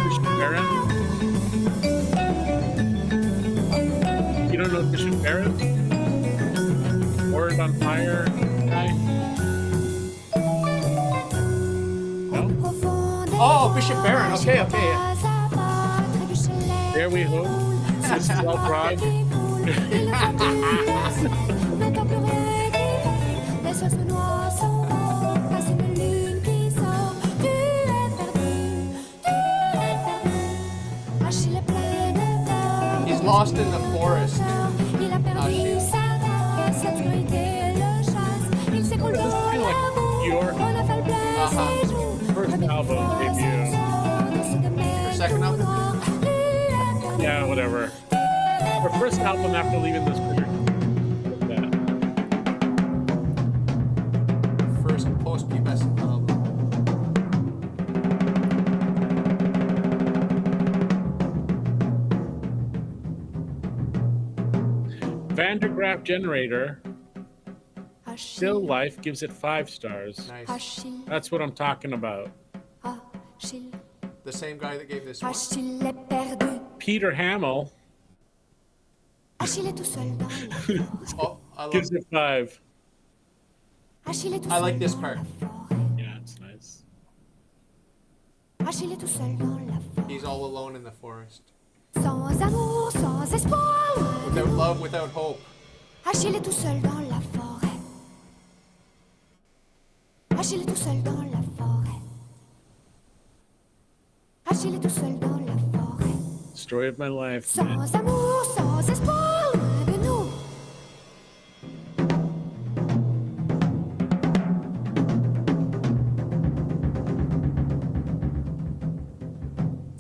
Bishop Baron. You don't know Bishop Baron? Word on Fire guy? No? Oh, Bishop Baron. Okay, okay. Yeah. There we hope this is all Prague. He's lost in the forest. Achille. This is kind of like your first album debut. Your second album? Yeah, whatever. Her first album after leaving this group. Yeah. First post-pubescent album. Van der Graaf Generator, Still Life gives it 5 stars. Nice. That's what I'm talking about. The same guy that gave this one. Achille est perdu. Peter Hamill Achille est tout seul dans la forêt. Oh, I, gives love, it 5. Achille est tout I seul like this dans part. la forêt. Yeah, it's nice. Achille est tout seul dans la forêt. He's all alone in the forest. Sans amour, sans espoir. Without love, without hope. Achille est tout seul dans la forêt. Achille est tout seul dans la forêt. Achille est tout seul dans la forêt. Story of my life. Man. Sans amour, sans espoir, loin de nous.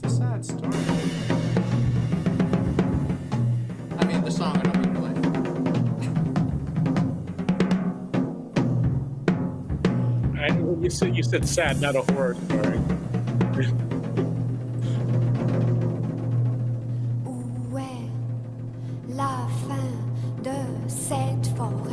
It's a sad story. I mean, the song, I don't mean your life. You said sad, not a horror story. Où est la fin de cette forêt?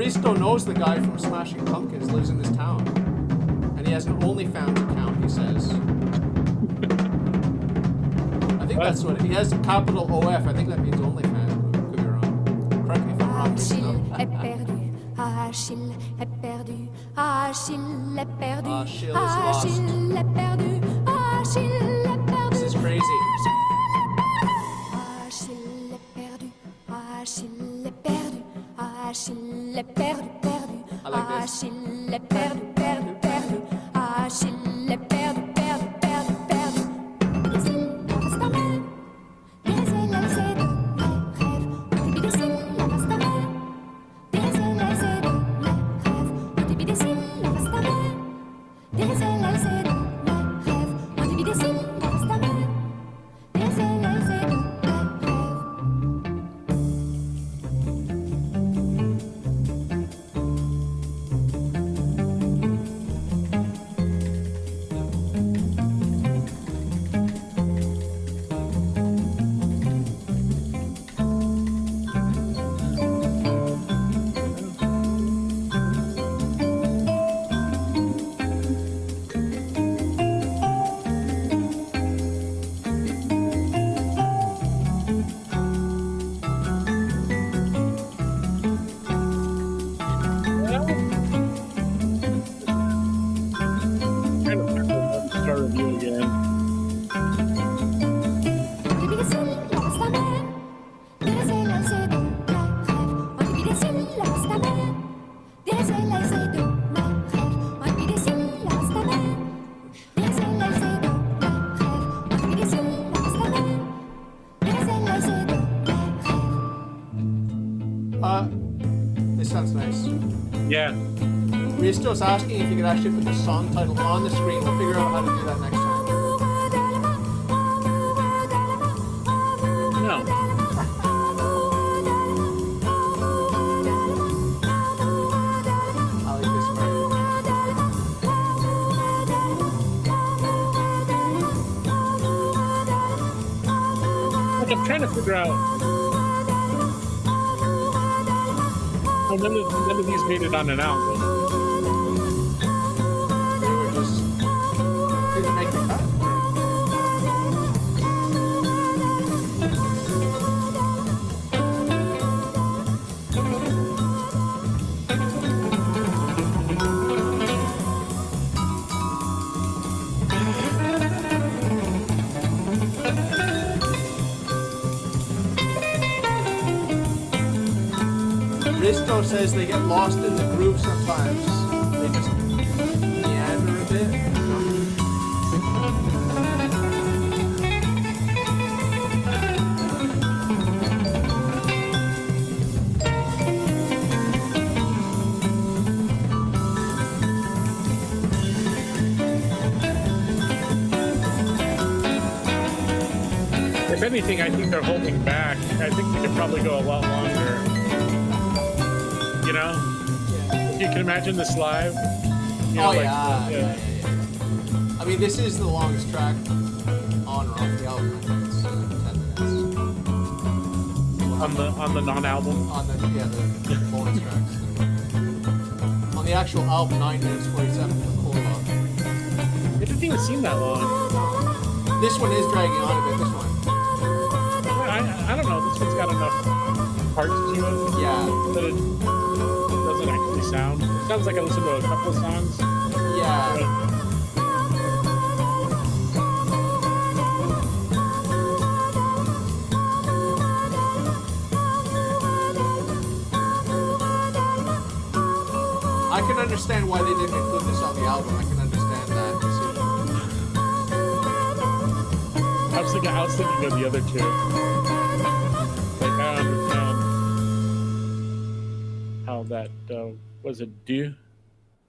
Risto knows the guy from Smashing Pumpkins, lives in this town. And he has an OnlyFans account, he says. I think that's what he has, capital OF. I think that means OnlyFans. Could be wrong. Correct me if I'm wrong. Achille est perdu. Achille est perdu. Achille est perdu. Achille is lost. Achille est perdu. Achille est perdu. This is crazy. Achille est perdu. Achille est perdu. Achille est perdu, perdu. I like this. Achille est perdu, perdu, perdu. Achille est perdu, perdu, perdu, perdu. Des îles, la vaste mer. Des îles, de mes rêves. Au début des îles, la vaste mer. Des îles, de mes rêves. Au début des îles, la vaste mer. Des îles, de mes rêves. Au début des îles, la vaste mer. Des îles, de mes rêves. Start review again. This sounds nice. Yeah. Risto's asking if you could actually put the song title on the screen. We'll figure out how to do that next time. No. I like this part. Like I'm trying to figure out. Well, none of these made it on an album. They were just didn't make the cut. Risto says they get lost in the groove sometimes. They just meander a bit. If anything, I think they're holding back. I think we could probably go a lot longer. You know? If you can imagine this live. You know, Oh, yeah. I mean, this is the longest track on or off the album. I think it's 10 minutes. On the non-album. On the bonus tracks. On the actual album, 9 minutes 47 for Coloc. It didn't even seem that long. This one is dragging on a bit. This one. I don't know. This one's got enough parts to it. Yeah. That it doesn't actually sound. It sounds like I listened to a couple of songs. Yeah. I can understand why they didn't include this on the album. I can understand that decision. I was thinking of the other two. Like I understand how that was it deux,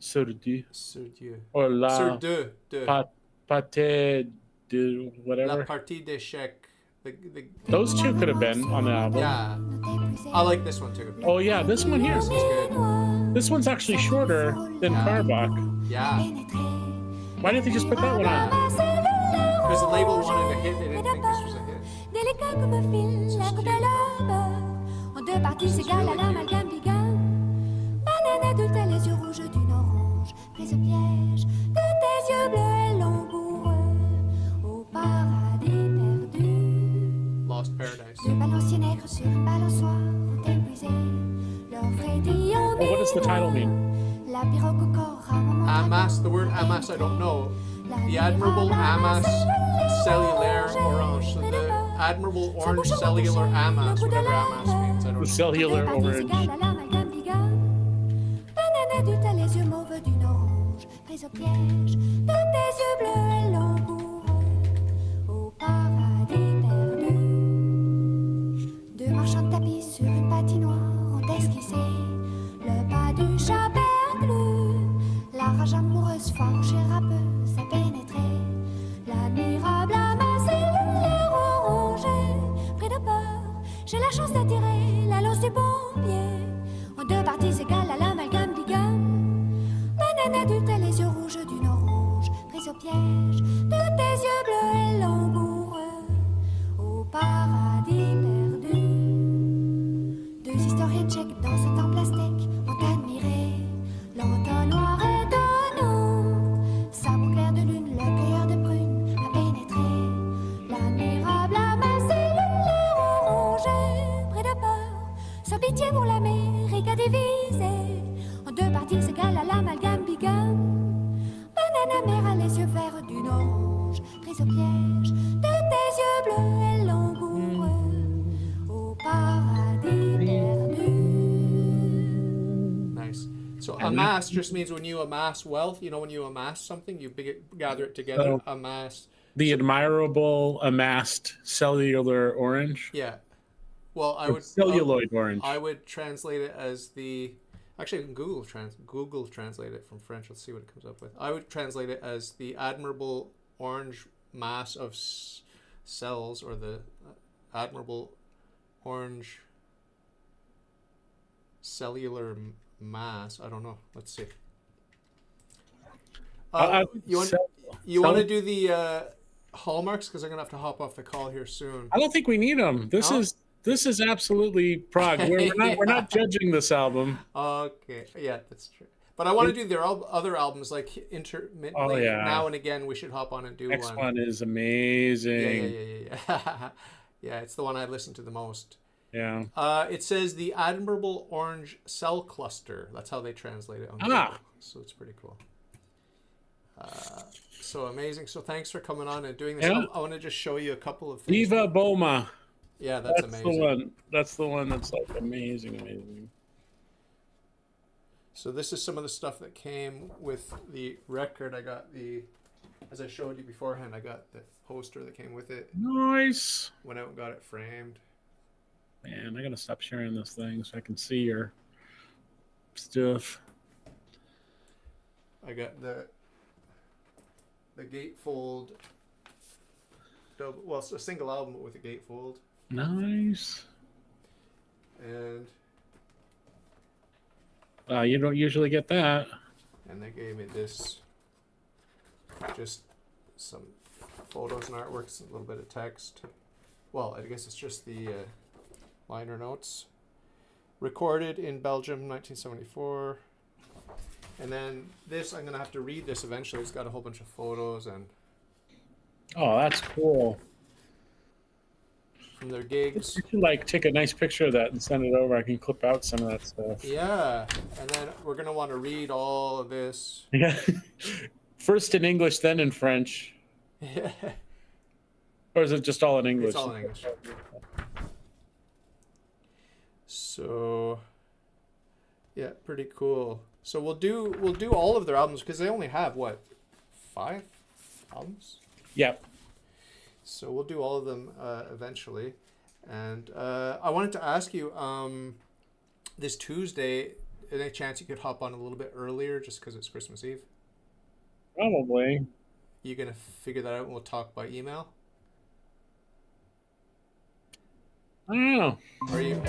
sur deux, Sur Dieu. or la Sur deux. pâté de whatever. La partie d'échec. Those two could have been on the album. Yeah. I like this one too. Oh yeah, this one here. This is good. This one's actually shorter than Karbok. Yeah. Why didn't they just put that one on? Because the label wanted a hit, they didn't think this was a hit. Délicat comme un fil, l'air de l'aube. En deux parties égales à l'amalgame bigame. adulte a les yeux rouges d'une orange, prise au piège de tes yeux bleus et langoureux, au paradis perdu. Lost Paradise. Deux balanciers nègres sur une balançoire ont épuisé leur frétillon. Well, what does the title mean? La pirogue au corps à mon Amas, the word amas, I don't know. The admirable amas cellulaire orange. So the admirable orange cellular amas, whatever amas means, I The don't know. cellular orange. Banane adulte a les yeux mauves d'une orange, prise au piège de tes yeux bleus et langoureux, au paradis perdu. Deux marchands de tapis sur une patinoire ont esquissé le pas du chat perclus. La rage amoureuse farouche et râpeuse a pénétré l'admirable amas cellulaire orangé. Près de peur, j'ai la chance d'attirer la lance du pompier. En deux parties égales à l'amalgame bigame. Banane adulte a les yeux rouges d'une orange, prise au piège de tes yeux bleus et langoureux, au paradis perdu. Deux historiens tchèques dans ce temps plastique ont admiré l'entonnoir étonnant. Sabre clair de lune, le cueilleur de prunes a pénétré l'admirable amas cellulaire orangé. Près de peur, sans pitié pour l'Amérique a divisé en deux parties égales à l'amalgame bigame. Banane amère a les yeux verts d'une orange, prise au piège de tes yeux bleus et langoureux, au paradis perdu. Nice. So amass just means when you amass wealth. You know, when you amass something, you gather it together. So- Amass. The admirable amassed cellular orange. Yeah. Well, I Or would celluloid orange. I would translate it as the. Actually, I can Google translate it from French. Let's see what it comes up with. I would translate it as the admirable orange mass of cells, or the admirable orange cellular mass. I don't know. Let's see. You want to do the hallmarks, because I'm gonna have to hop off the call here soon. I don't think we need them. This is absolutely prog. We're not judging this album. Okay, yeah, that's true. But I want to do their other albums, like intermittently. Oh, yeah. Now and again, we should hop on and do Next one. one is amazing. Yeah. Yeah, it's the one I listen to the most. Yeah. It says the admirable orange cell cluster. That's how they translate it on Google. So it's pretty cool. So amazing. So thanks for coming on and doing this. Yeah. I want to just show you a couple of things. Viva Boma. Yeah, that's amazing. The one. That's the one that's like amazing. So this is some of the stuff that came with the record. I got as I showed you beforehand, I got the poster that came with it. Nice. Went out and got it framed. Man, I gotta stop sharing this thing so I can see your stuff. I got the gatefold. Well, it's a single album with a gatefold. Nice. And You don't usually get that. they gave me this, just some photos and artworks, a little bit of text. Well, I guess it's just the liner notes. Recorded in Belgium, 1974. And then this, I'm going to have to read this eventually. It's got a whole bunch of photos and Oh, that's cool. from their gigs. You should take a nice picture of that and send it over. I can clip out some of that stuff. Yeah, and then we're going to want to read all of this. Yeah. First in English, then in French. Yeah. Or is it just all in English? It's all in English. So, yeah, pretty cool. So we'll do all of their albums, because they only have 5 albums. Yep. So we'll do all of them eventually. And I wanted to ask you, this Tuesday, any chance you could hop on a little bit earlier, just because it's Christmas Eve? Probably. You gonna figure that out and we'll talk by email? I don't know. Are you?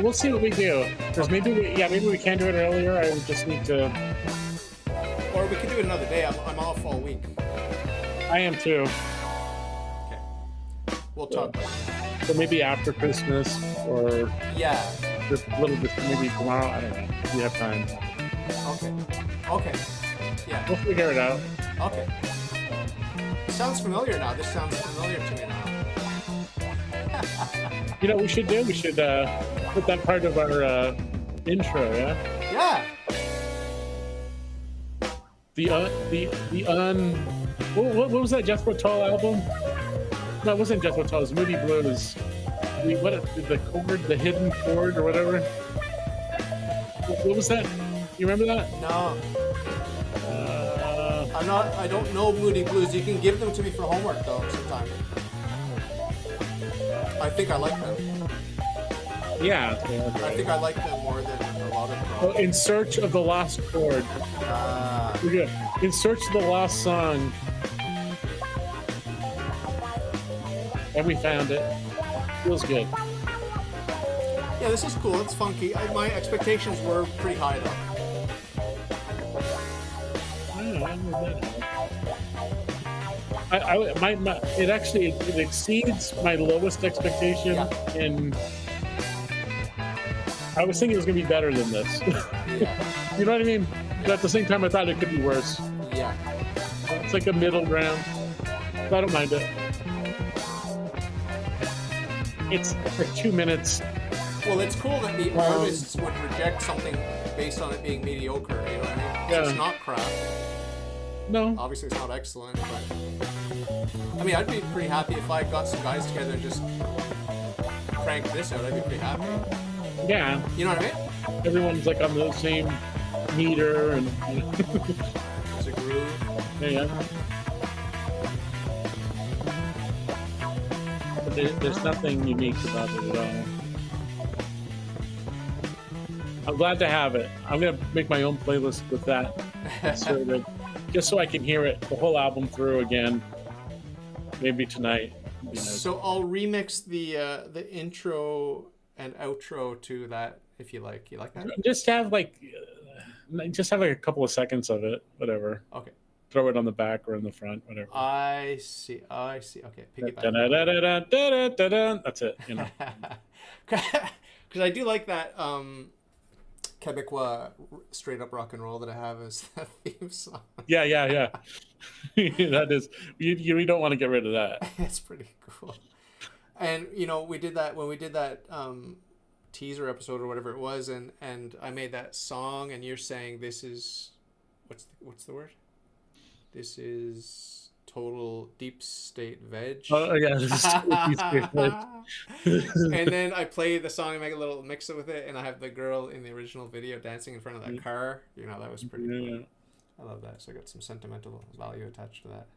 We'll see what we do. Because maybe we can do it earlier. I would just need to. Or we could do it another day. I'm off all week. I am too. Okay. We'll talk. So maybe after Christmas or Yeah. just a little bit, maybe tomorrow. I don't know. We have time. Okay. Yeah. We'll figure it out. Okay. It sounds familiar now. This sounds familiar to me now. You know what we should do? We should put that part of our intro, yeah? Yeah. What was that Jethro Tull album? No, it wasn't Jethro Tull. It was Moody Blues. The hidden chord or whatever. What was that? You remember that? No. I don't know Moody Blues. You can give them to me for homework though sometime. I think I like them. Yeah. I think I like them more than a lot of them. Oh, In Search of the Lost Chord. We're good. In Search of the Lost Song. And we found it. Feels good. Yeah, this is cool. It's funky. My expectations were pretty high though. It actually exceeds my lowest expectation. Yeah. I was thinking it was gonna be better than this. Yeah. You know what I mean? But at the same time, I thought it could be worse. Yeah. It's like a middle ground. I don't mind it. It's like 2 minutes. Well, it's cool that the artists would reject something based on it being mediocre. You know what I mean? Yeah. It's not crap. No. Obviously, it's not excellent, but I mean, I'd be pretty happy if I got some guys together and just cranked this out. I'd be pretty happy. Yeah. You know what I mean? Everyone's like on the same meter and. There's a groove. Yeah. But there's nothing unique about it at all. I'm glad to have it. I'm gonna make my own playlist with that inserted, just so I can hear it the whole album through again. Maybe tonight. So I'll remix the intro and outro to that if you like. You like that? Just have like a couple of seconds of it, whatever. Okay. Throw it on the back or in the front, whatever. I see. Okay, piggyback. That's it. You know. Because I do like that Quebecois straight up rock and roll that I have as the theme song. Yeah. That is. You don't want to get rid of that. It's pretty cool. And you know, we did that when we did that teaser episode or whatever it was, and I made that song, and you're saying this is what's the word? This is total deep state veg. Oh yeah, this is total deep state veg. And then I play the song and make a little mix it with it, and I have the girl in the original video dancing in front of that car. You know, that was pretty cool. I love that. So I got some sentimental value attached to that.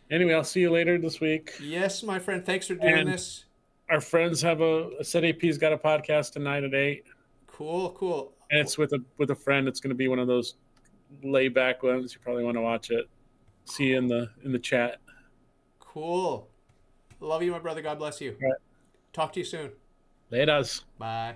Anyway, I'll see you later this week. Yes, my friend. Thanks for doing this. Our friends have a Set AP's got a podcast tonight at 8. Cool. And it's with a friend. It's going to be one of those layback ones. You probably want to watch it. See you in the chat. Cool. Love you, my brother. God bless you. All right. Talk to you soon. Laters. Bye.